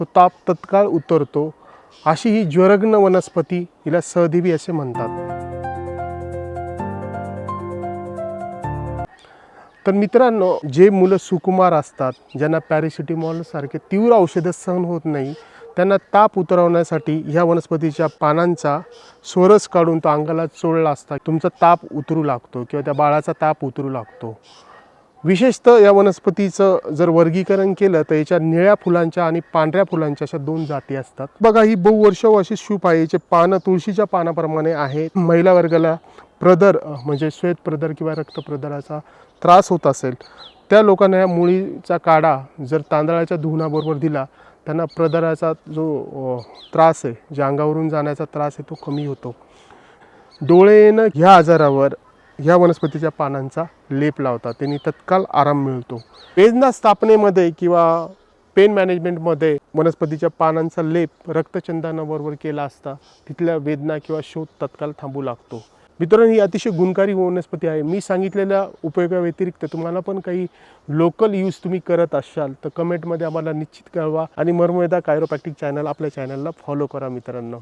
तो ताप तत्काळ उतरतो। अशी ही ज्वरग्न वनस्पती, हिला सहदेवी असे म्हणतात। तर मित्रांनो, जे मुलं सुकुमार असतात, ज्यांना पॅरासिटामॉल सारखे तीव्र औषधं सहन होत नाही, त्यांना ताप उतरवण्यासाठी ह्या वनस्पतीच्या पानांचा स्वरस काढून तो अंगाला चोळला असता तुमचा ताप उतरू लागतो किंवा त्या बाळाचा ताप उतरू लागतो। विशेषतः या वनस्पतीचं जर वर्गीकरण केलं तर याच्या निळ्या फुलांच्या आणि पांढऱ्या फुलांच्या अशा दोन जाती असतात। बघा, ही बहुवर्षाव अशी शूप आहे। याचे पानं तुळशीच्या पानाप्रमाणे आहेत। महिला वर्गाला प्रदर म्हणजे श्वेत प्रदर किंवा रक्तप्रदराचा त्रास होत असेल, त्या लोकांना या मुळीचा काढा जर तांदळाच्या धुवणाबरोबर दिला, त्यांना प्रदराचा जो त्रास आहे, जे अंगावरून जाण्याचा त्रास आहे, तो कमी होतो। डोळे येणं ह्या आजारावर ह्या वनस्पतीच्या पानांचा लेप लावतात, त्यांनी तत्काळ आराम मिळतो। वेदना स्थापनेमध्ये किंवा पेन मॅनेजमेंटमध्ये वनस्पतीच्या पानांचा लेप रक्तचंदनाबरोबर केला असता तिथल्या वेदना किंवा शोथ तत्काळ थांबू लागतो। मित्रांनो, ही अतिशय गुणकारी वनस्पती आहे। मी सांगितलेल्या उपयोगाव्यतिरिक्त तुम्हाला पण काही लोकल यूज तुम्ही करत असाल तर कमेंटमध्ये आम्हाला निश्चित कळवा आणि मर्मवेदा कायरोप्रॅक्टिक चॅनल आपल्या चॅनलला फॉलो करा मित्रांनो।